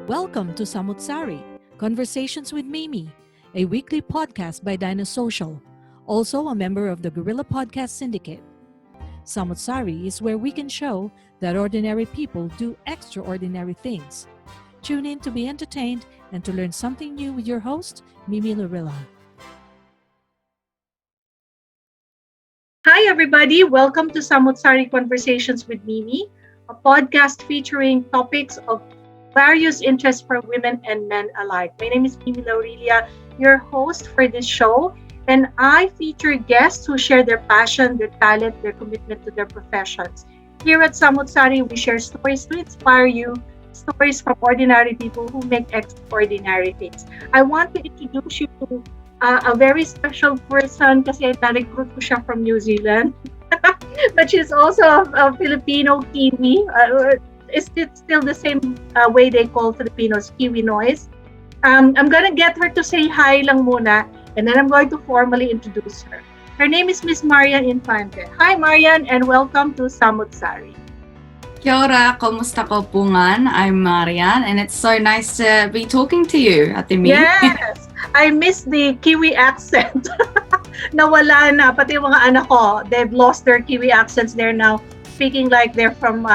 Welcome to Sari, Conversations with Mimi, a weekly podcast by Social, also a member of the Guerrilla Podcast Syndicate. Sari is where we can show that ordinary people do extraordinary things. Tune in to be entertained and to learn something new with your host, Mimi Lorilla. Hi, everybody. Welcome to Sari Conversations with Mimi, a podcast featuring topics of various interests for women and men alike. My name is Mimi Lorilla, your host for this show, and I feature guests who share their passion, their talent, their commitment to their professions. Here at Sari, we share stories to inspire you, stories from ordinary people who make extraordinary things. I want to introduce you to a very special person kasi na-recruit ko siya from New Zealand. But she's also a Filipino Kiwi. Is it still the same way they call Filipinos, Kiwi-Noys? I'm gonna get her to say hi lang muna, and then I'm going to formally introduce her. Her name is Miss Marianne Infante. Hi, Marianne, and welcome to Sari. Kia ora, kumusta ko pungan? I'm Marianne, and it's so nice to be talking to you, Ate Mi. Yes! I miss the Kiwi accent. Nawala na, pati yung mga anak ko, they've lost their Kiwi accents. They're now speaking like they're from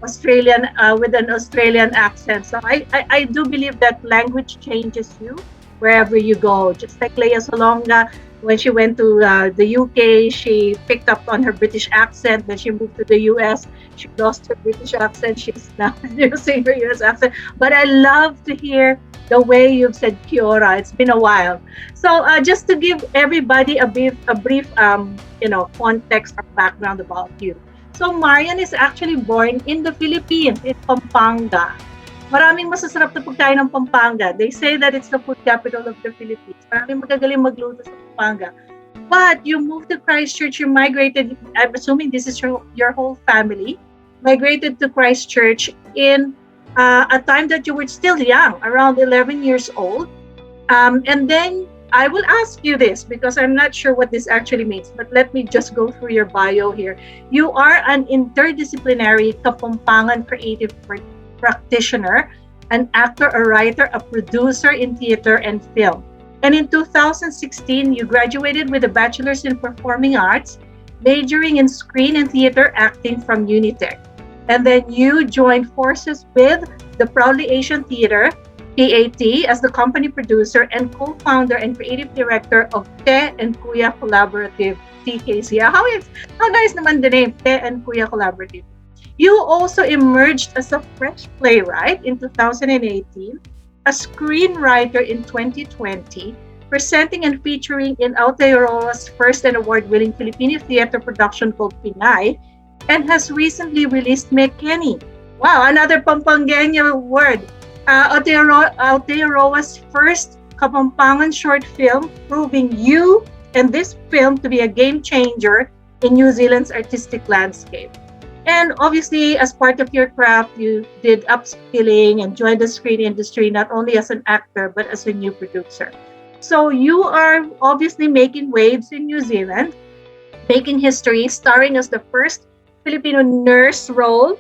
Australian with an Australian accent. So I do believe that language changes you wherever you go. Just like Leia Salonga, when she went to the UK, she picked up on her British accent. Then she moved to the US. She lost her British accent. She's now using her US accent. But I love to hear the way you've said Kia ora. It's been a while. So just to give everybody a brief context or background about you. So Marianne is actually born in the Philippines, in Pampanga. Maraming masasarap na pagkain ng Pampanga. They say that it's the food capital of the Philippines. Maraming magagaling magluto sa Pampanga. But you moved to Christchurch, you migrated, I'm assuming this is your whole family, migrated to Christchurch in a time that you were still young, around 11 years old. And then I will ask you this because I'm not sure what this actually means, but let me just go through your bio here. You are an interdisciplinary Kapangpangans creative practitioner, an actor, a writer, a producer in theater and film. And in 2016, you graduated with a bachelor's in performing arts, majoring in screen and theater acting from Unitec. And then you joined forces with the Proudly Asian Theater, PAT, as the company producer and co-founder and creative director of Te and Kuya Collaborative, TKC. How nice naman the name, Te and Kuya Collaborative. You also emerged as a fresh playwright in 2018, a screenwriter in 2020, presenting and featuring in Aotearoa's first and award-winning Filipino theater production called Pinay, and has recently released Mekeni. Wow, another Pampanganya word. Aotearoa's first Kapangpangans short film, proving you and this film to be a game changer in New Zealand's artistic landscape. And obviously, as part of your craft, you did upskilling and joined the screen industry, not only as an actor, but as a new producer. So you are obviously making waves in New Zealand, making history, starring as the first Filipino nurse role.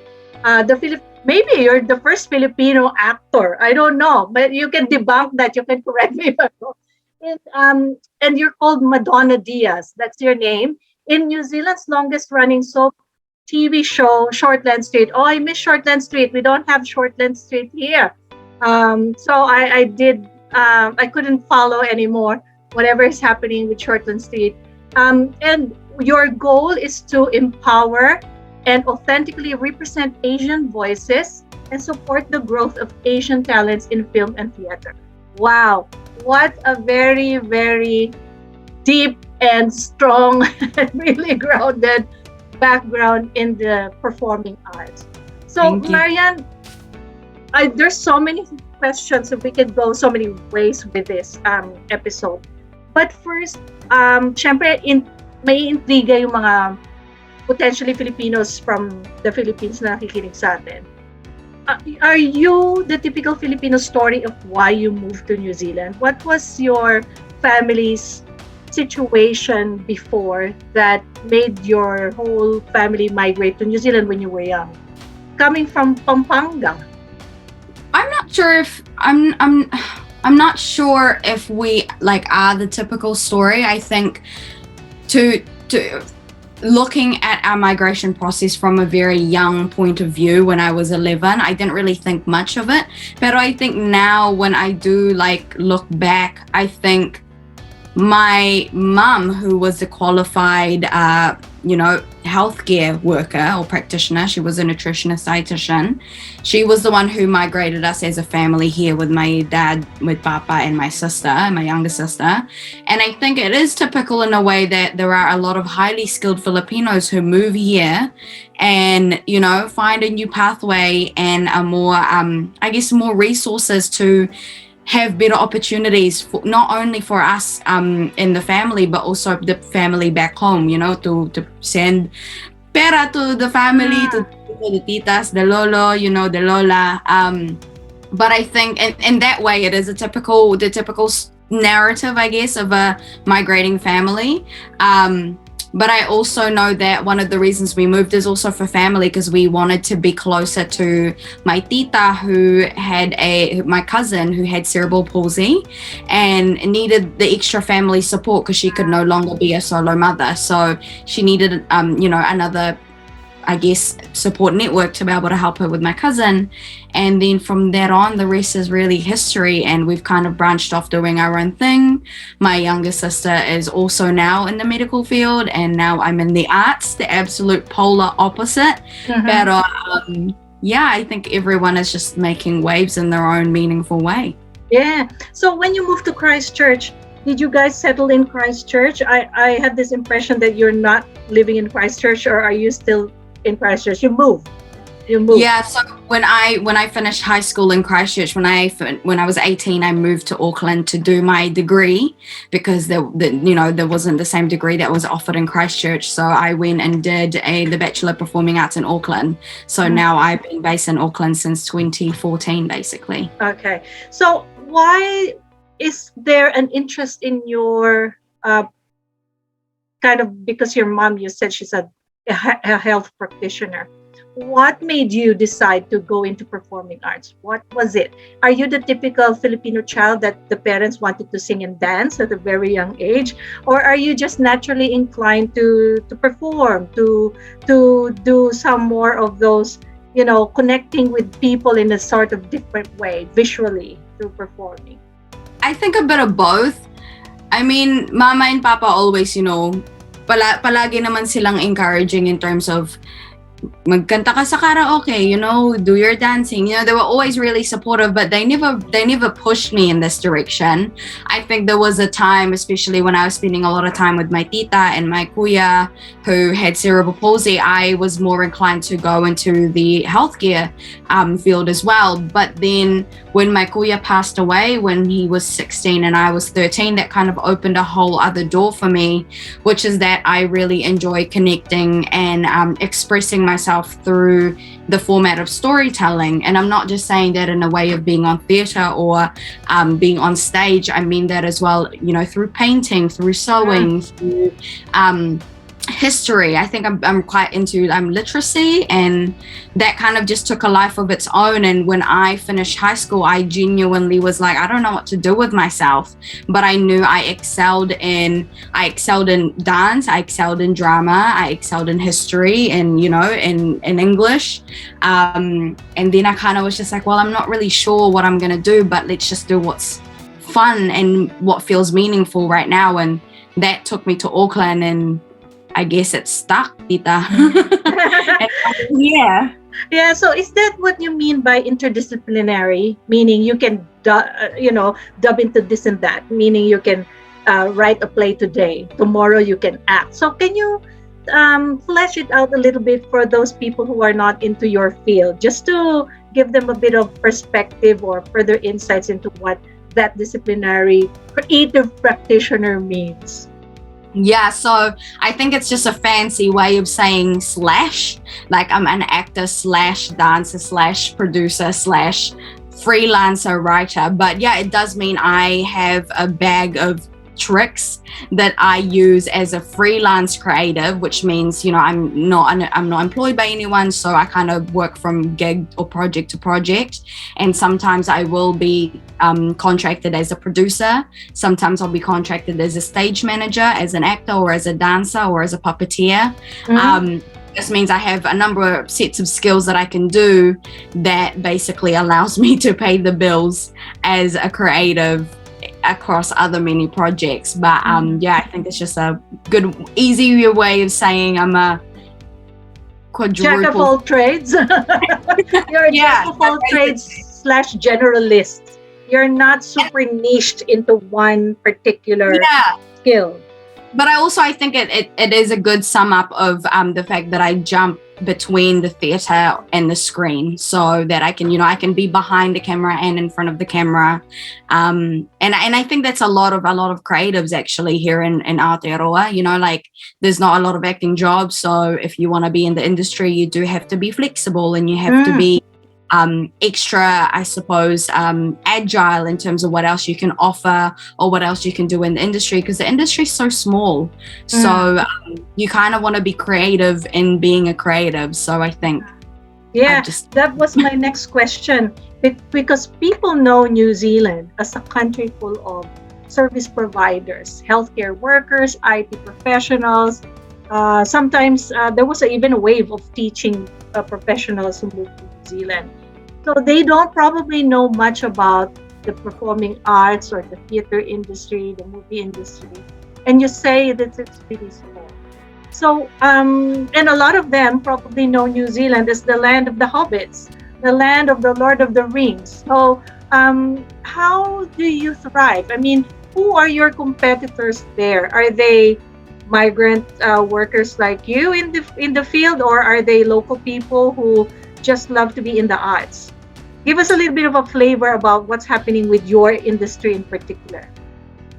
Maybe you're the first Filipino actor. I don't know, but you can debunk that. You can correct me if I'm wrong. And you're called Madonna Diaz. That's your name. In New Zealand's longest running soap TV show, Shortland Street. Oh, I miss Shortland Street. We don't have Shortland Street here. So I couldn't follow anymore whatever is happening with Shortland Street. And your goal is to empower and authentically represent Asian voices and support the growth of Asian talents in film and theater. Wow, what a very, very deep and strong and really grounded background in the performing arts. So, Marianne, there's so many questions, and we could go so many ways with this episode. But first, syempre, may intriga yung mga potentially Filipinos from the Philippines na nakikinig sa atin. Are you the typical Filipino story of why you moved to New Zealand? What was your family's situation before that made your whole family migrate to New Zealand when you were young? Coming from Pampanga. I'm sure if I'm not sure if we like are the typical story. I think to looking at our migration process from a very young point of view, when I was 11, I didn't really think much of it. But I think now when I do like look back, I think my mum, who was a qualified healthcare worker or practitioner, she was a nutritionist dietitian, she was the one who migrated us as a family here with my dad, with Papa, and my sister, my younger sister. And I think it is typical in a way that there are a lot of highly skilled Filipinos who move here and, you know, find a new pathway and a more more resources to have better opportunities for, not only for us in the family, but also the family back home, you know, to send pera to the family, to the titas, the lolo, you know, the lola. But I think in that way, it is the typical narrative, I guess, of a migrating family. But I also know that one of the reasons we moved is also for family, because we wanted to be closer to my tita, my cousin who had cerebral palsy and needed the extra family support because she could no longer be a solo mother. So she needed, another, I guess, support network to be able to help her with my cousin. And then from that on, the rest is really history, and we've kind of branched off doing our own thing. My younger sister is also now in the medical field, and now I'm in the arts, the absolute polar opposite. But I think everyone is just making waves in their own meaningful way. Yeah. So when you moved to Christchurch, did you guys settle in Christchurch? I had this impression that you're not living in Christchurch, or are you still in Christchurch? You moved. Yeah, so when I finished high school in Christchurch, when I was 18, I moved to Auckland to do my degree, because there wasn't the same degree that was offered in Christchurch. So I went and did the Bachelor of Performing Arts in Auckland. So now I've been based in Auckland since 2014, basically. Okay. So why is there an interest in your because your mom, you said she's a health practitioner. What made you decide to go into performing arts? What was it? Are you the typical Filipino child that the parents wanted to sing and dance at a very young age? Or are you just naturally inclined to perform, to do some more of those, connecting with people in a sort of different way, visually, through performing? I think a bit of both. I mean, Mama and Papa always, palagi naman silang encouraging in terms of magkanta ka sa karaoke, do your dancing. They were always really supportive, but they never pushed me in this direction. I think there was a time, especially when I was spending a lot of time with my tita and my kuya who had cerebral palsy, I was more inclined to go into the healthcare field as well. But then when my kuya passed away when he was 16 and I was 13, that kind of opened a whole other door for me, which is that I really enjoy connecting and expressing myself through the format of storytelling. And I'm not just saying that in a way of being on theatre or being on stage. I mean that as well, through painting, through sewing, through history. I think I'm quite into literacy, and that kind of just took a life of its own. And when I finished high school, I genuinely was like, I don't know what to do with myself, but I knew I excelled in dance, I excelled in drama, I excelled in history, and in English, and then I kind of was just like, well, I'm not really sure what I'm gonna do, but let's just do what's fun and what feels meaningful right now. And that took me to Auckland, and I guess it stuck, tita. Yeah, so is that what you mean by interdisciplinary? Meaning you can, dub into this and that. Meaning you can write a play today, tomorrow you can act. So can you flesh it out a little bit for those people who are not into your field, just to give them a bit of perspective or further insights into what that disciplinary creative practitioner means? Yeah, so I think it's just a fancy way of saying slash, like I'm an actor slash dancer slash producer slash freelancer writer. But yeah, it does mean I have a bag of tricks that I use as a freelance creative, which means, you know, I'm not employed by anyone, so I kind of work from gig or project to project. And sometimes I will be contracted as a producer. Sometimes I'll be contracted as a stage manager, as an actor, or as a dancer, or as a puppeteer. This means I have a number of sets of skills that I can do that basically allows me to pay the bills as a creative across other many projects. But yeah, I think it's just a good, easy way of saying I'm a quadruple jack of all trades. You're a jack of all trades / generalist. You're not super niched into one particular skill. But I think it is a good sum up of the fact that I jump between the theatre and the screen, so that I can be behind the camera and in front of the camera, and I think that's a lot of creatives actually here in Aotearoa. You know, like there's not a lot of acting jobs, so if you want to be in the industry, you do have to be flexible, and you have to be extra, I suppose, agile in terms of what else you can offer or what else you can do in the industry, because the industry is so small. So you kind of want to be creative in being a creative. So I think that was my next question, because people know New Zealand as a country full of service providers, healthcare workers, IT professionals. Sometimes there was even a wave of teaching professionals who moved to New Zealand. So they don't probably know much about the performing arts or the theater industry, the movie industry. And you say that it's really small. So, and a lot of them probably know New Zealand as the land of the hobbits, the land of the Lord of the Rings. So, how do you thrive? I mean, who are your competitors there? Are they migrant workers like you in the field, or are they local people who just love to be in the arts? Give us a little bit of a flavor about what's happening with your industry in particular.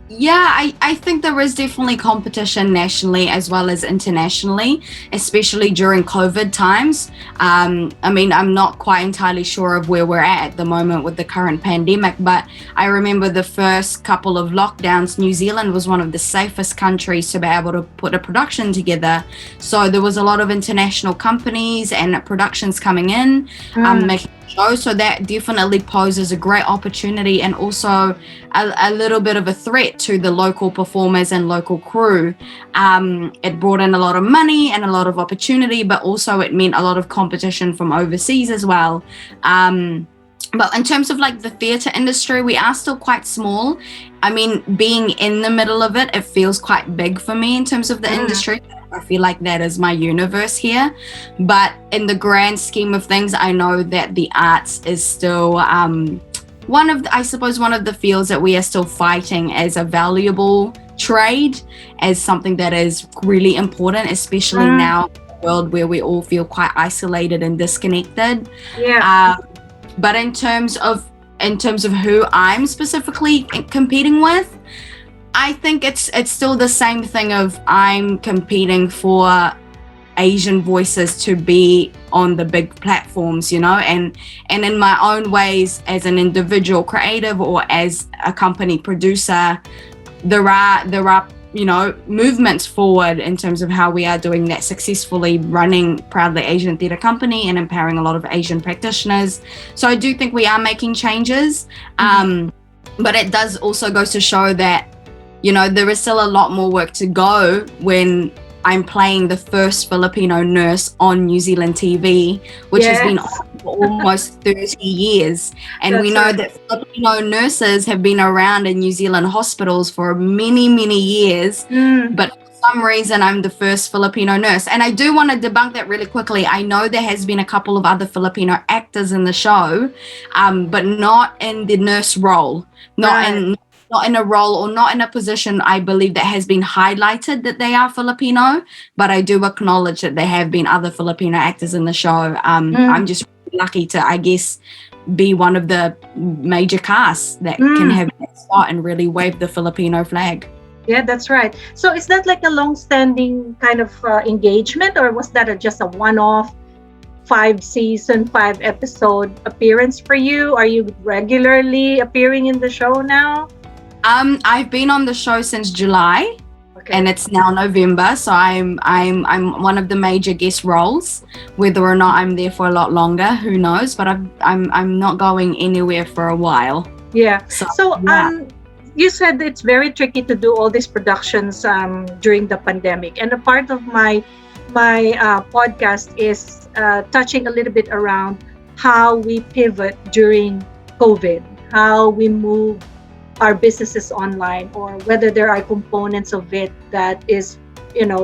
Yeah, I think there is definitely competition nationally as well as internationally, especially during COVID times. I mean, I'm not quite entirely sure of where we're at the moment with the current pandemic, but I remember the first couple of lockdowns, New Zealand was one of the safest countries to be able to put a production together. So there was a lot of international companies and productions coming in, making shows. So that definitely poses a great opportunity, and also a little bit of a threat to the local performers and local crew. It brought in a lot of money and a lot of opportunity, but also it meant a lot of competition from overseas as well. But in terms of like the theatre industry, we are still quite small. I mean, being in the middle of it, it feels quite big for me in terms of the industry. I feel like that is my universe here. But in the grand scheme of things, I know that the arts is still one of the fields that we are still fighting as a valuable trade, as something that is really important, especially now in a world where we all feel quite isolated and disconnected. But in terms of who I'm specifically competing with, I think it's still the same thing of I'm competing for Asian voices to be on the big platforms, you know, and in my own ways as an individual creative or as a company producer, there are you know, movements forward in terms of how we are doing that successfully, running Proudly Asian Theatre Company and empowering a lot of Asian practitioners. So I do think we are making changes, but it does also go to show that, you know, there is still a lot more work to go when I'm playing the first Filipino nurse on New Zealand TV, which has been on for almost 30 years. And we know that Filipino nurses have been around in New Zealand hospitals for many, many years. But for some reason, I'm the first Filipino nurse. And I do want to debunk that really quickly. I know there has been a couple of other Filipino actors in the show, but not in the nurse role, not in a role or not in a position, I believe, that has been highlighted that they are Filipino, but I do acknowledge that there have been other Filipino actors in the show. I'm just really lucky to, I guess, be one of the major casts that can have that spot and really wave the Filipino flag. Yeah, that's right. So is that like a long-standing kind of engagement, or was that just a one-off 5-season, 5-episode appearance for you? Are you regularly appearing in the show now? I've been on the show since July. Okay. And it's now November, so I'm one of the major guest roles. Whether or not I'm there for a lot longer, who knows? But I'm not going anywhere for a while. Yeah. So yeah. you said it's very tricky to do all these productions during the pandemic, and a part of my podcast is touching a little bit around how we pivot during COVID, how we move our businesses online, or whether there are components of it that is,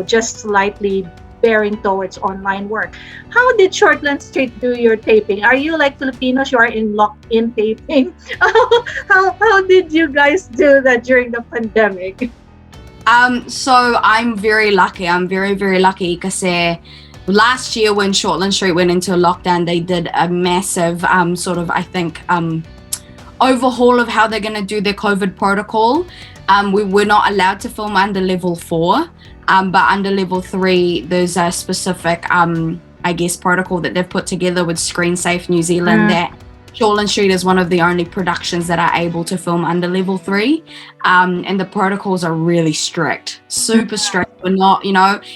just slightly bearing towards online work. How did Shortland Street do your taping? Are you like Filipinos? You are in locked-in taping. How did you guys do that during the pandemic? So I'm very lucky. I'm very, very lucky because last year when Shortland Street went into lockdown, they did a massive overhaul of how they're going to do their COVID protocol. We were not allowed to film under level 4, but under level 3, there's a specific, protocol that they've put together with Screen Safe New Zealand that Shortland Street is one of the only productions that are able to film under level 3. And the protocols are really strict, super strict. We're not,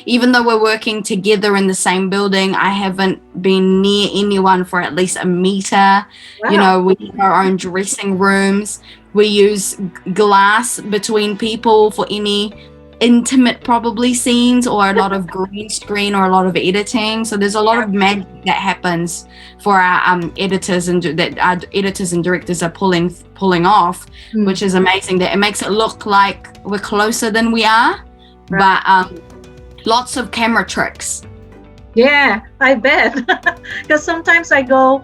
even though we're working together in the same building, I haven't been near anyone for at least a meter. Wow. We have our own dressing rooms. We use glass between people for any intimate probably scenes, or a lot of green screen, or a lot of editing. So there's a lot of magic that happens for our editors, and that our editors and directors are pulling off, which is amazing. That it makes it look like we're closer than we are. But lots of camera tricks. Yeah, I bet. Because sometimes I go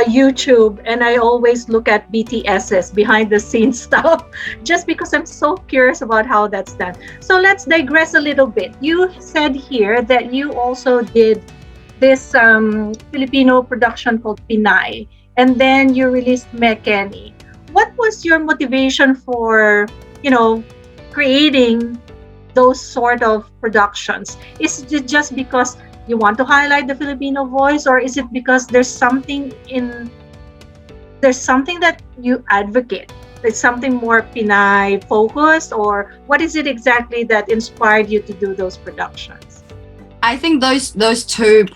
YouTube and I always look at BTS's behind the scenes stuff, just because I'm so curious about how that's done. So let's digress a little bit. You said here that you also did this Filipino production called Pinay, and then you released Mekeni. What was your motivation for, creating those sort of productions? Is it just because you want to highlight the Filipino voice, or is it because there's something that you advocate? It's something more Pinay focused, or what is it exactly that inspired you to do those productions? I think those two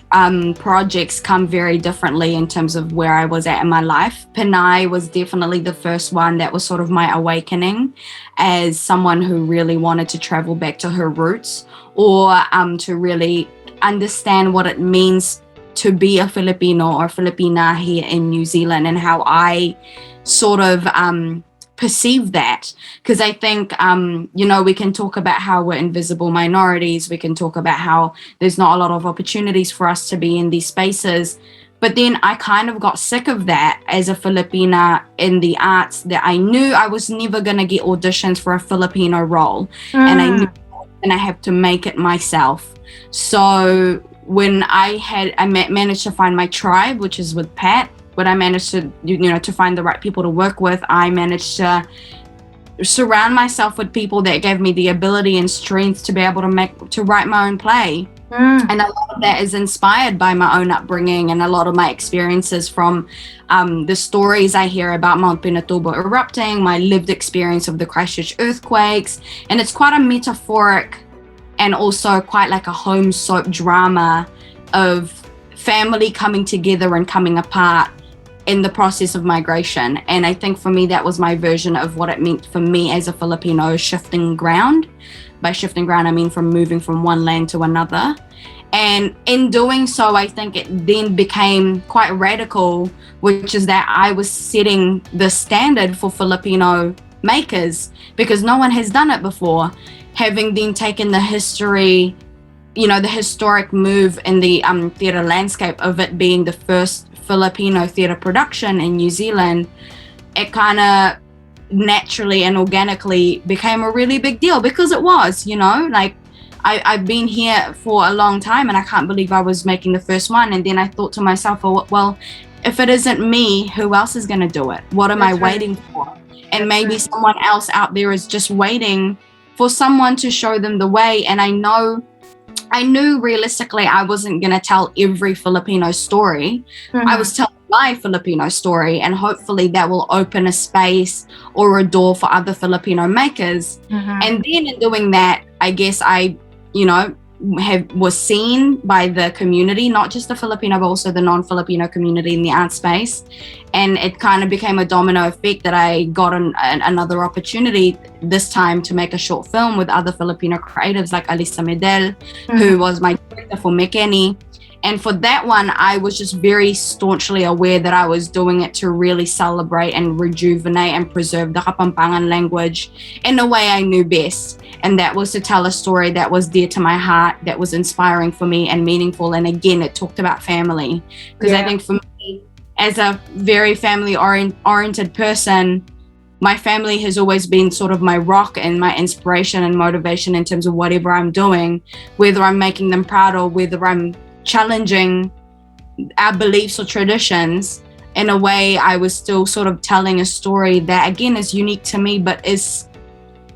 projects come very differently in terms of where I was at in my life. Pinay was definitely the first one that was sort of my awakening as someone who really wanted to travel back to her roots, or to really understand what it means to be a Filipino or Filipina here in New Zealand, and how I sort of perceive that. Because I think, we can talk about how we're invisible minorities. We can talk about how there's not a lot of opportunities for us to be in these spaces. But then I kind of got sick of that as a Filipina in the arts, that I knew I was never going to get auditions for a Filipino role. And I knew and I have to make it myself. So when I managed to find my tribe, which is with Pat, when I managed to, to find the right people to work with, I managed to surround myself with people that gave me the ability and strength to be able to write my own play. And a lot of that is inspired by my own upbringing, and a lot of my experiences from the stories I hear about Mount Pinatubo erupting, my lived experience of the Christchurch earthquakes. And it's quite a metaphoric and also quite like a home soap drama of family coming together and coming apart in the process of migration. And I think for me, that was my version of what it meant for me as a Filipino, shifting ground. By shifting ground, I mean from moving from one land to another. And in doing so, I think it then became quite radical, which is that I was setting the standard for Filipino makers, because no one has done it before. Having then taken the history, the historic move in the theatre landscape of it being the first Filipino theatre production in New Zealand, it kind of naturally and organically became a really big deal, because it was, like I've been here for a long time and I can't believe I was making the first one. And then I thought to myself, well, if it isn't me, who else is going to do it? What am I waiting for? And maybe someone else out there is just waiting for someone to show them the way. And I knew realistically I wasn't going to tell every Filipino story. I was telling my Filipino story, and hopefully that will open a space or a door for other Filipino makers. And then in doing that, I guess I, you know, was seen by the community, not just the Filipino, but also the non-Filipino community in the art space. And it kind of became a domino effect that I got another opportunity this time to make a short film with other Filipino creatives like Alisa Medel, who was my director for Mekeni. And for that one, I was just very staunchly aware that I was doing it to really celebrate and rejuvenate and preserve the Kapangpangan language in a way I knew best. And that was to tell a story that was dear to my heart, that was inspiring for me and meaningful. And again, it talked about family. Because I think for me, as a very family-oriented person, my family has always been sort of my rock and my inspiration and motivation in terms of whatever I'm doing, whether I'm making them proud or whether I'm challenging our beliefs or traditions. In a way, I was still sort of telling a story that again is unique to me, but is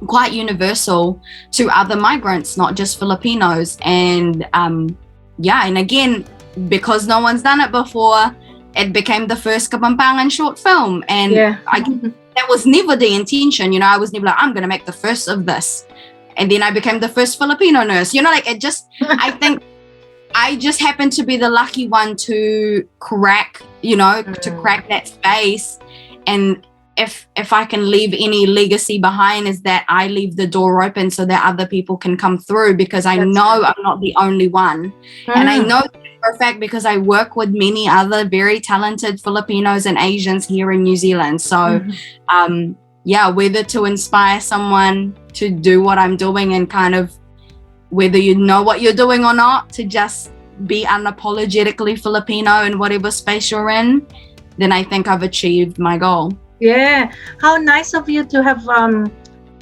quite universal to other migrants, not just Filipinos. And and again, because no one's done it before, it became the first Kapangpangan short film. And that was never the intention, you know. I was never like, I'm gonna make the first of this, and then I became the first Filipino nurse, you know, like it just I think I just happened to be the lucky one to crack, to crack that space. And if I can leave any legacy behind, is that I leave the door open so that other people can come through, because I know I'm not the only one. And I know for a fact because I work with many other very talented Filipinos and Asians here in New Zealand. So whether to inspire someone to do what I'm doing, and kind of whether you know what you're doing or not, to just be unapologetically Filipino in whatever space you're in, then I think I've achieved my goal. Yeah, how nice of you to have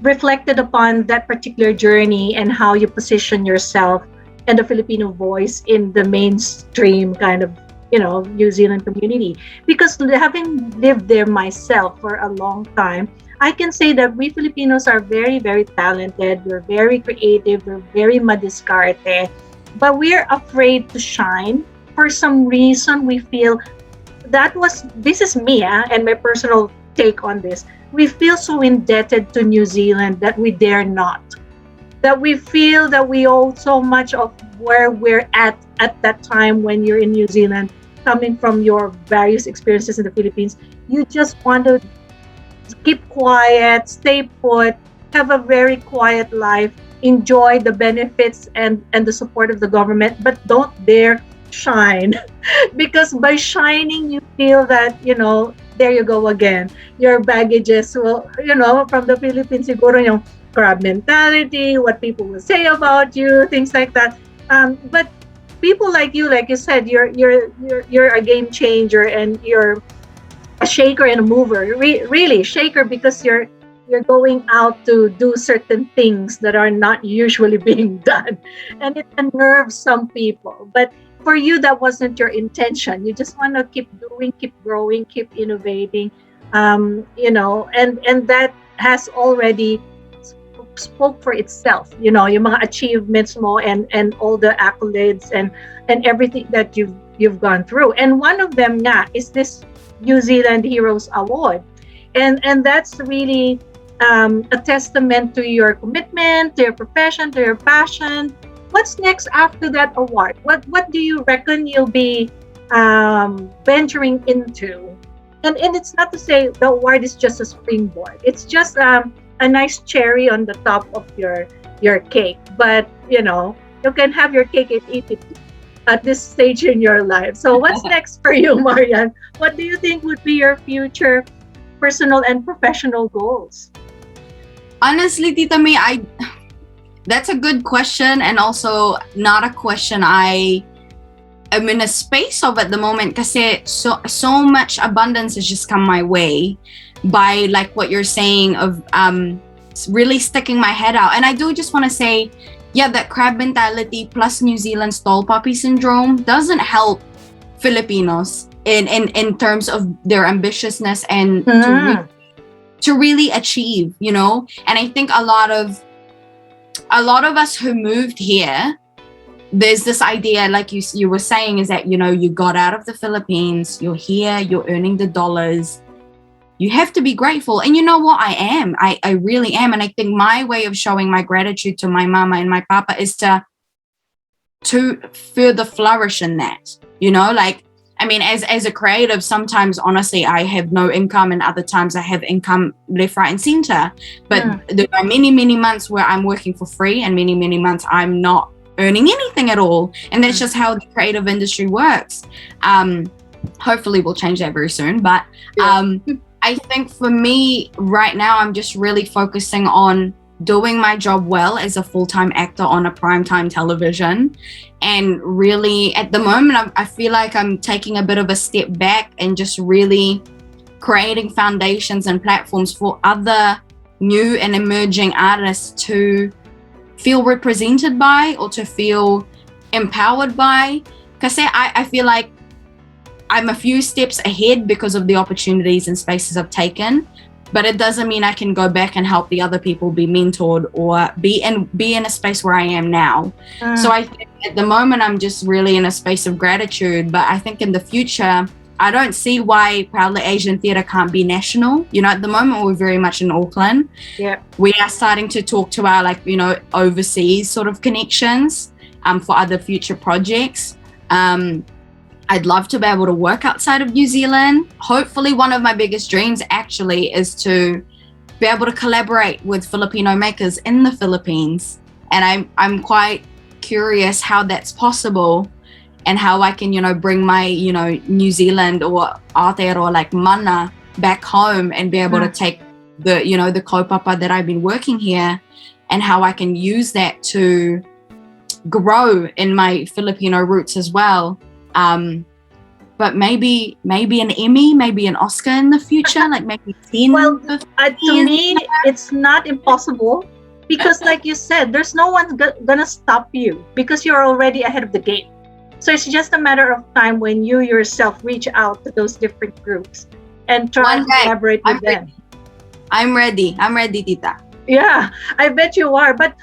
reflected upon that particular journey and how you position yourself and the Filipino voice in the mainstream kind of, New Zealand community. Because having lived there myself for a long time, I can say that we Filipinos are very, very talented. We're very creative. We're very madiskarte. But we're afraid to shine. For some reason, we feel this is me and my personal take on this. We feel so indebted to New Zealand that we dare not. That we feel that we owe so much of where we're at that time when you're in New Zealand, coming from your various experiences in the Philippines. You just want to keep quiet, stay put, have a very quiet life, enjoy the benefits and the support of the government, but don't dare shine. Because by shining, you feel that, there you go again. Your baggages will, from the Philippines, siguro yung crab mentality, what people will say about you, things like that. But people like you said, you're a game changer, and you're a shaker and a mover. Really shaker, because you're going out to do certain things that are not usually being done, and it unnerves some people. But for you, that wasn't your intention. You just want to keep doing, keep growing, keep innovating, and that has already spoke for itself. Yung mga achievements mo and all the accolades and everything that you've gone through. And one of them is this New Zealand Heroes Award, and that's really a testament to your commitment, to your profession, to your passion. What's next after that award? What do you reckon you'll be venturing into? And it's not to say the award is just a springboard. It's just a nice cherry on the top of your cake. But you can have your cake and eat it at this stage in your life. So what's next for you, Marianne? What do you think would be your future personal and professional goals? Honestly, Tita May, that's a good question, and also not a question I am in a space of at the moment, kasi so much abundance has just come my way by, like what you're saying, of really sticking my head out. And I do just want to say, that crab mentality plus New Zealand's tall poppy syndrome doesn't help Filipinos in terms of their ambitiousness and to really achieve, And I think a lot of us who moved here, there's this idea, like you were saying, is that, you know, you got out of the Philippines, you're here, you're earning the dollars, you have to be grateful. And you know what? I really am. And I think my way of showing my gratitude to my mama and my papa is to further flourish in that, you know, like, I mean, as a creative, sometimes honestly I have no income, and other times I have income left, right, and center. But there are many months where I'm working for free, and many months I'm not earning anything at all. And that's just how the creative industry works. Hopefully we'll change that very soon. But I think for me right now, I'm just really focusing on doing my job well as a full-time actor on a primetime television. And really at the moment, I feel like I'm taking a bit of a step back and just really creating foundations and platforms for other new and emerging artists to feel represented by, or to feel empowered by. Because I feel like I'm a few steps ahead because of the opportunities and spaces I've taken, but it doesn't mean I can go back and help the other people be mentored or be in a space where I am now. So I think at the moment I'm just really in a space of gratitude, but I think in the future I don't see why Proudly Asian Theatre can't be national. You know, at the moment we're very much in Auckland. Yeah, we are starting to talk to our, like, you know, overseas sort of connections for other future projects. I'd love to be able to work outside of New Zealand. Hopefully, one of my biggest dreams actually is to be able to collaborate with Filipino makers in the Philippines. And I'm quite curious how that's possible, and how I can, you know, bring my, you know, New Zealand or Aotearoa, like mana, back home and be able to take the, you know, the kaupapa that I've been working here, and how I can use that to grow in my Filipino roots as well. But maybe an Emmy, maybe an Oscar in the future, like maybe 10. Well, to me, it's not impossible, because like you said, there's no one gonna stop you, because you're already ahead of the game. So it's just a matter of time when you yourself reach out to those different groups and try to collaborate with them. I'm ready, Tita. Yeah, I bet you are. But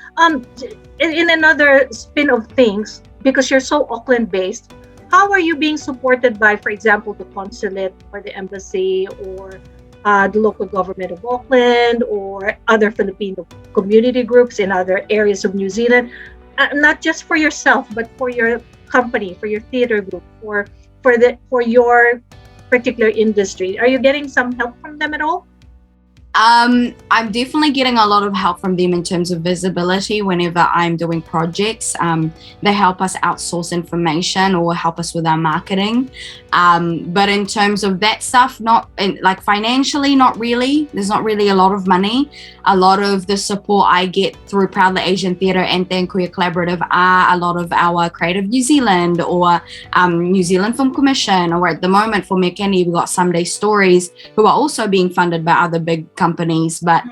in another spin of things, because you're so Auckland based, how are you being supported by, for example, the consulate or the embassy, or the local government of Auckland, or other Filipino community groups in other areas of New Zealand? Not just for yourself, but for your company, for your theater group, for your particular industry. Are you getting some help from them at all? I'm definitely getting a lot of help from them in terms of visibility whenever I'm doing projects. They help us outsource information or help us with our marketing. But in terms of that stuff, like financially, not really. There's not really a lot of money. A lot of the support I get through Proudly Asian Theatre and Then Queer Collaborative are a lot of our Creative New Zealand or New Zealand Film Commission, or at the moment for McKinney, we've got Someday Stories, who are also being funded by other big companies. But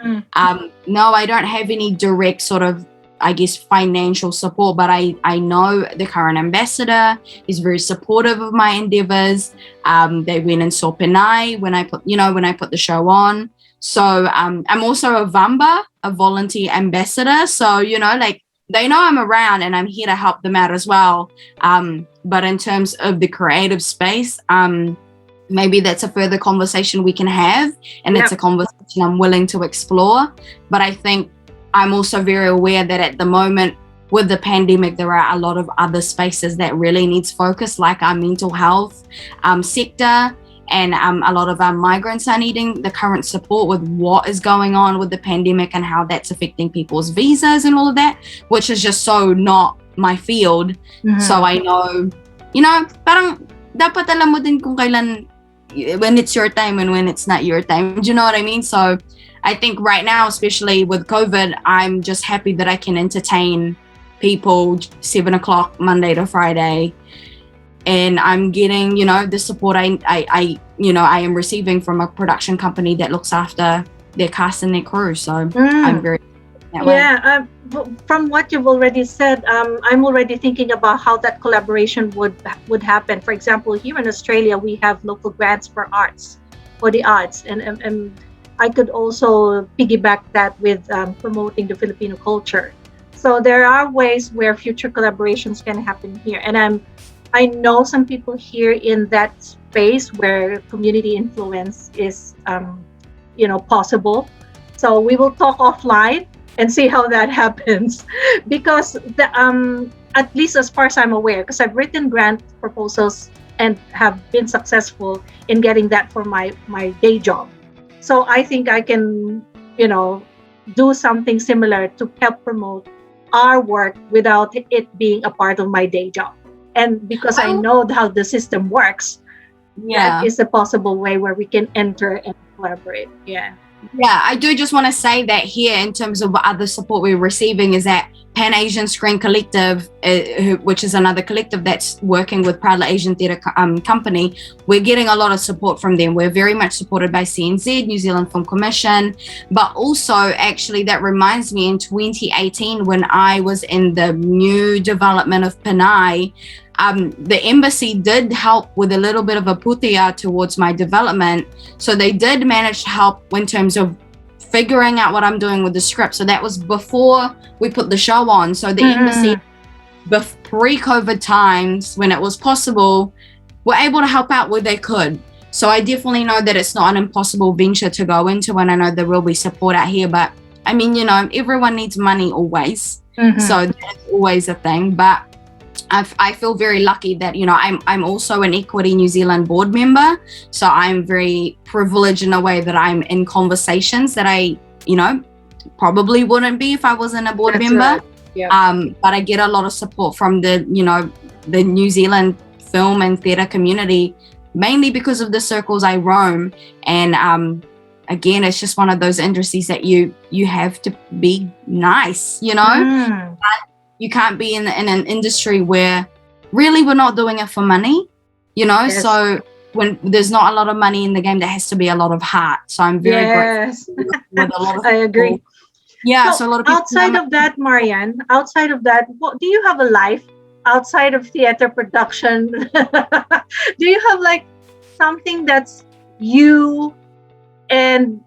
no, I don't have any direct sort of, I guess, financial support, but I know the current ambassador is very supportive of my endeavors. They went and saw Pinay when I put the show on. So I'm also a VAMBA, a volunteer ambassador. So, you know, like, they know I'm around and I'm here to help them out as well. But in terms of the creative space, maybe that's a further conversation we can have, and it's a conversation I'm willing to explore. But I think I'm also very aware that at the moment with the pandemic, there are a lot of other spaces that really needs focus, like our mental health sector, and a lot of our migrants are needing the current support with what is going on with the pandemic and how that's affecting people's visas and all of that, which is just so not my field. So I know, you know, parang dapat alam mo din kung kailan, when it's your time and when it's not your time. Do you know what I mean? So I think right now, especially with COVID, I'm just happy that I can entertain people 7 o'clock Monday to Friday, and I'm getting, you know, the support I am receiving from a production company that looks after their cast and their crew. So I'm very that way. Yeah, from what you've already said, I'm already thinking about how that collaboration would happen. For example, here in Australia, we have local grants for the arts, and I could also piggyback that with promoting the Filipino culture. So there are ways where future collaborations can happen here. And I know some people here in that space where community influence is possible. So we will talk offline and see how that happens. Because at least as far as I'm aware, because I've written grant proposals and have been successful in getting that for my day job. So I think I can, do something similar to help promote our work without it being a part of my day job. And because I know how the system works, that is a possible way where we can enter and collaborate. Yeah, I do just want to say that here, in terms of other support we're receiving, is that Pan Asian Screen Collective, which is another collective that's working with Proudly Asian Theatre Company, we're getting a lot of support from them. We're very much supported by CNZ, New Zealand Film Commission, but also, actually, that reminds me, in 2018, when I was in the new development of Panay, the embassy did help with a little bit of a putia towards my development. So they did manage to help in terms of figuring out what I'm doing with the script. So that was before we put the show on. So the embassy, pre-COVID times, when it was possible, were able to help out where they could. So I definitely know that it's not an impossible venture to go into, and I know there will be support out here. But I mean, everyone needs money always. So that's always a thing. But I feel very lucky that, I'm also an Equity New Zealand board member. So I'm very privileged in a way that I'm in conversations that I, probably wouldn't be if I wasn't a board member. Right. Yeah. But I get a lot of support from the New Zealand film and theatre community, mainly because of the circles I roam. And again, it's just one of those industries that you have to be nice, You can't be in an industry where really we're not doing it for money, Yes. So when there's not a lot of money in the game, there has to be a lot of heart. So I'm very grateful with a lot of I agree. people. Yeah, so a lot of people. Outside of that, Marianne, what do you have a life outside of theater production? Do you have like something that's you and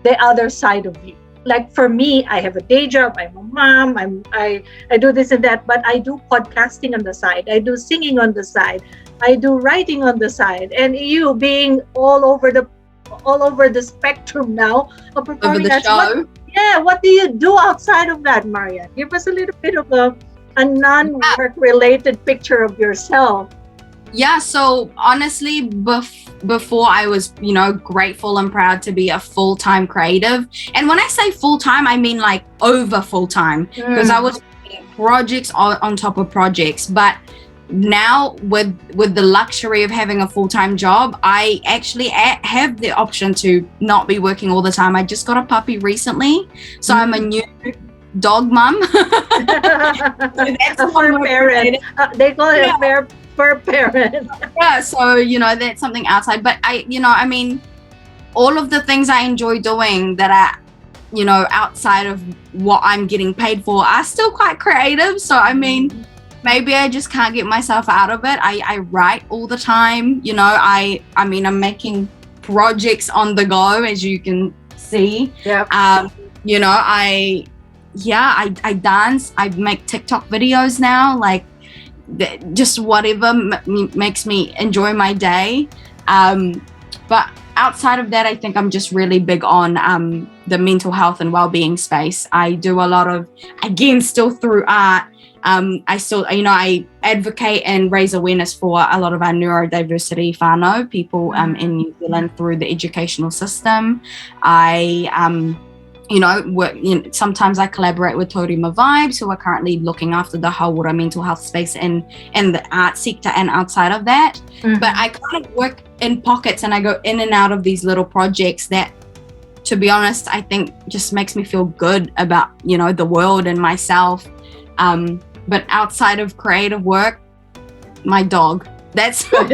the other side of you? Like for me, I have a day job. I'm a mom. I do this and that, but I do podcasting on the side. I do singing on the side. I do writing on the side. And you being all over the spectrum now of performing Over the show. What do you do outside of that, Marianne? Give us a little bit of a non-work related picture of yourself. Yeah, so honestly, before I was, grateful and proud to be a full-time creative. And when I say full-time, I mean like over full-time, because I was doing projects on top of projects. But now with the luxury of having a full-time job, I actually have the option to not be working all the time. I just got a puppy recently, so I'm a new dog mom. That's a fur parent. They call it a fur parent. Yeah, so that's something outside. But I mean, all of the things I enjoy doing that are outside of what I'm getting paid for are still quite creative. So I mean, maybe I just can't get myself out of it. I write all the time. I mean, I'm making projects on the go, as you can see. Yeah. I dance. I make TikTok videos now, like just whatever makes me enjoy my day. But outside of that, I think I'm just really big on the mental health and well-being space. I do a lot of, again, still through art. I advocate and raise awareness for a lot of our neurodiversity whānau people in New Zealand through the educational system. Sometimes I collaborate with Taurima Vibes, who are currently looking after the Hauora mental health space in the art sector and outside of that. But I kind of work in pockets, and I go in and out of these little projects that, to be honest, I think just makes me feel good about, the world and myself. But outside of creative work, my dog. That's my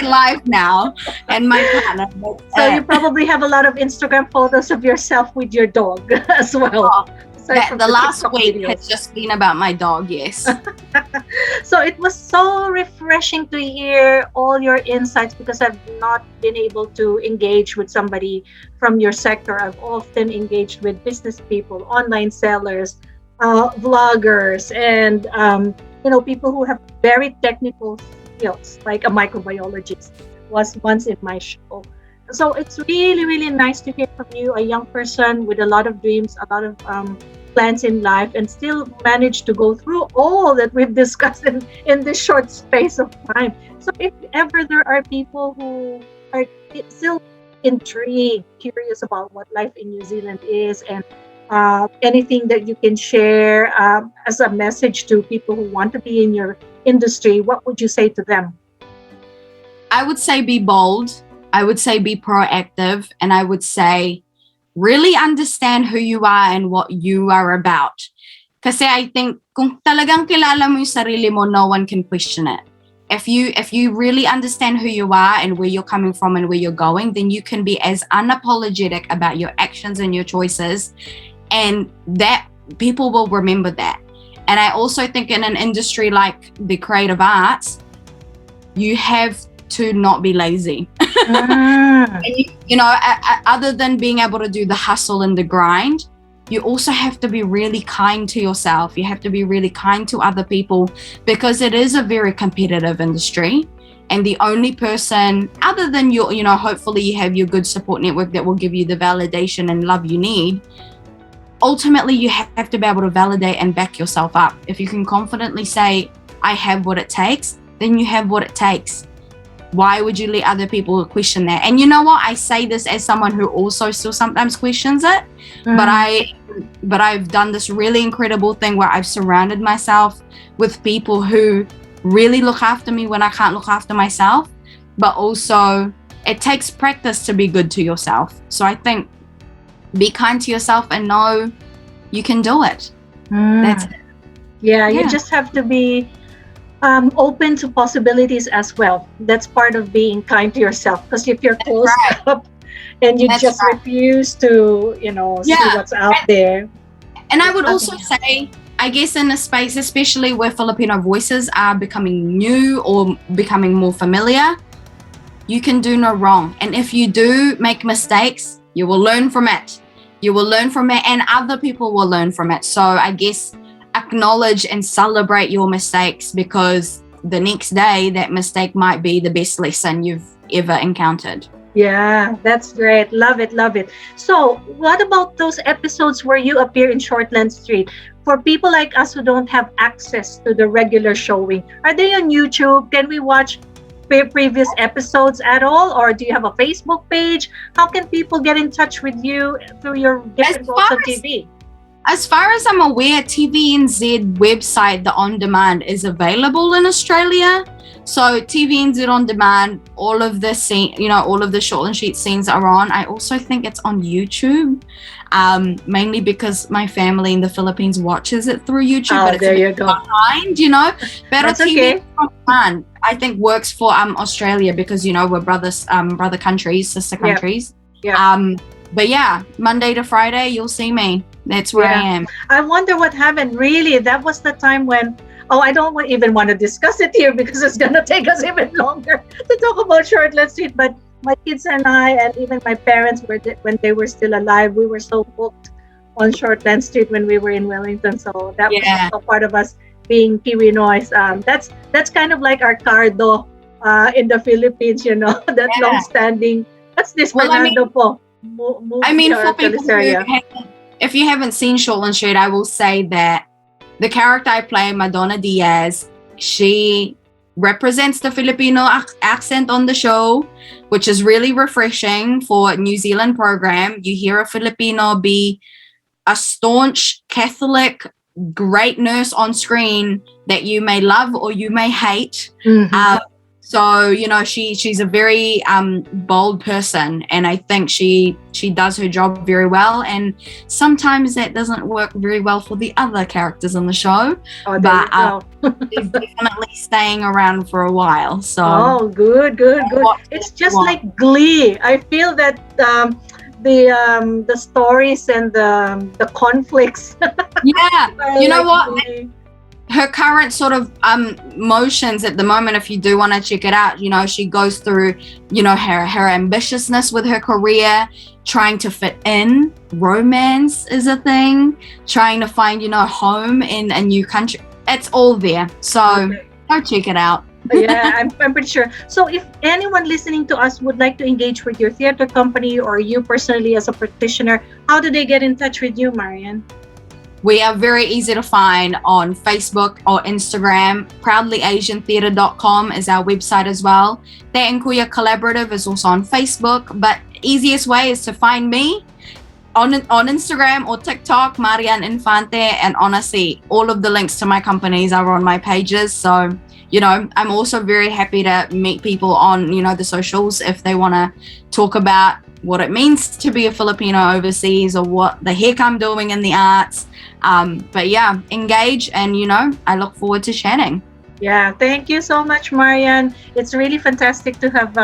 life now, and my partner. So you probably have a lot of Instagram photos of yourself with your dog as well. The last week has just been about my dog, yes. So it was so refreshing to hear all your insights, because I've not been able to engage with somebody from your sector. I've often engaged with business people, online sellers, vloggers and people who have very technical skills, like a microbiologist was once in my show. So it's really, really nice to hear from you, a young person with a lot of dreams, a lot of plans in life, and still manage to go through all that we've discussed in this short space of time. So if ever there are people who are still intrigued, curious about what life in New Zealand is, and anything that you can share as a message to people who want to be in your industry, what would you say to them? I would say be bold. I would say be proactive. And I would say really understand who you are and what you are about. Kasi I think kung talagang kilala mo yung sarili mo, no one can question it. If you really understand who you are and where you're coming from and where you're going, then you can be as unapologetic about your actions and your choices, and that people will remember that. And I also think in an industry like the creative arts, you have to not be lazy. And other than being able to do the hustle and the grind, you also have to be really kind to yourself. You have to be really kind to other people, because it is a very competitive industry. And the only person other than your, hopefully you have your good support network that will give you the validation and love you need. Ultimately, you have to be able to validate and back yourself up. If you can confidently say, I have what it takes, then you have what it takes. Why would you let other people question that? And you know what? I say this as someone who also still sometimes questions it, but I've done this really incredible thing where I've surrounded myself with people who really look after me when I can't look after myself. But also, it takes practice to be good to yourself. So I think be kind to yourself and know you can do it. That's it. Yeah, you just have to be open to possibilities as well. That's part of being kind to yourself, because if you're closed up and you just refuse to see what's out there. And I would also say, I guess in a space, especially where Filipino voices are becoming new or becoming more familiar, you can do no wrong. And if you do make mistakes, you will learn from it. You will learn from it, and other people will learn from it. So I guess acknowledge and celebrate your mistakes, because the next day that mistake might be the best lesson you've ever encountered. Yeah, that's great. Love it, love it. So what about those episodes where you appear in Shortland Street? For people like us who don't have access to the regular showing, are they on YouTube? Can we watch previous episodes at all? Or do you have a Facebook page? How can people get in touch with you through your different roles on TV? As far as I'm aware, TVNZ website, the on demand, is available in Australia. So TVNZ on demand, all of the all of the Shortland Street scenes are on. I also think it's on YouTube, mainly because my family in the Philippines watches it through YouTube. But it's there you go. Behind, But That's TV okay. on demand, I think works for Australia, because we're brother countries, sister countries. Yeah. But yeah, Monday to Friday, you'll see me. That's where I am. I wonder what happened. Really, that was the time when, I don't even want to discuss it here because it's going to take us even longer to talk about Shortland Street. But my kids and I, and even my parents, when they were still alive, we were so hooked on Shortland Street when we were in Wellington. So that was a part of us being Kiwi-Pinoys. That's kind of like our cardo in the Philippines, that long-standing. What's this, Fernando po? For people if you haven't seen Shortland Street, I will say that the character I play, Madonna Diaz, she represents the Filipino accent on the show, which is really refreshing for a New Zealand program. You hear a Filipino be a staunch Catholic, great nurse on screen that you may love or you may hate. So, she's a very bold person, and I think she does her job very well. And sometimes that doesn't work very well for the other characters on the show. But she's definitely staying around for a while. So good. It's just like Glee. I feel that the stories and the conflicts. Yeah, you know what? her current sort of motions at the moment, if you do want to check it out, you know, she goes through, you know, her ambitiousness with her career, trying to fit in, romance is a thing, trying to find, you know, home in a new country. It's all there. So go check it out. Yeah, I'm pretty sure. So if anyone listening to us would like to engage with your theater company or you personally as a practitioner, how do they get in touch with you, Marianne? We are very easy to find on Facebook or Instagram. ProudlyAsianTheatre.com is our website as well. Te Kuya Collaborative is also on Facebook, but easiest way is to find me on Instagram or TikTok, Marianne Infante, and honestly, all of the links to my companies are on my pages. So, you know, I'm also very happy to meet people on, you know, the socials if they want to talk about what it means to be a Filipino overseas or what the heck I'm doing in the arts. But yeah, engage, and you know, I look forward to chatting. Yeah, thank you so much, Marianne. It's really fantastic to have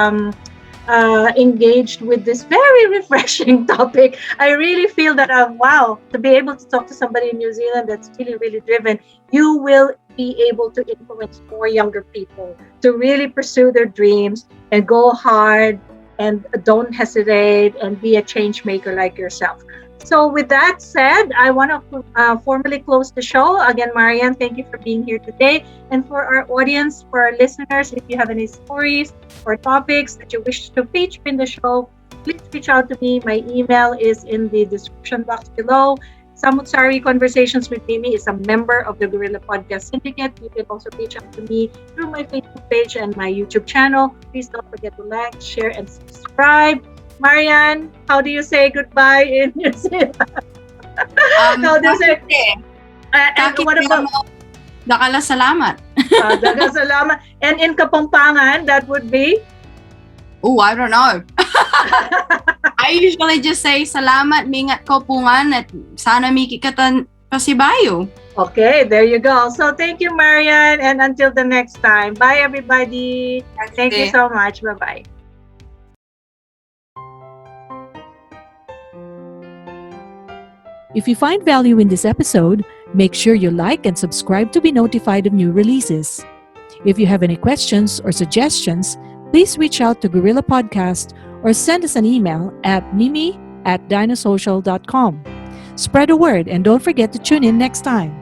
engaged with this very refreshing topic. I really feel that wow, to be able to talk to somebody in New Zealand that's really, really driven, you will be able to influence more younger people to really pursue their dreams and go hard and don't hesitate and be a change maker like yourself. So with that said, I want to formally close the show. Again, Marianne, thank you for being here today. And for our audience, for our listeners, if you have any stories or topics that you wish to feature in the show, please reach out to me. My email is in the description box below. SAMU'T Sari Conversations with Mimi is a member of the Guerrilla Podcast Syndicate. You can also reach out to me through my Facebook page and my YouTube channel. Please don't forget to like, share, and subscribe. Marianne, how do you say goodbye in New Zealand? How do you say? And what about? Dakala salamat. Dakala salamat. And in Kapangpangans, that would be? Oh, I don't know. I usually just say salamat, mingat ko pungan, at sana mikikatan pasibayo. Okay, there you go. So thank you, Marianne, and until the next time. Bye, everybody. Thank you so much. Bye-bye. If you find value in this episode, make sure you like and subscribe to be notified of new releases. If you have any questions or suggestions, please reach out to Guerrilla Podcast or send us an email at mimi@dinosocial.com. Spread the word and don't forget to tune in next time.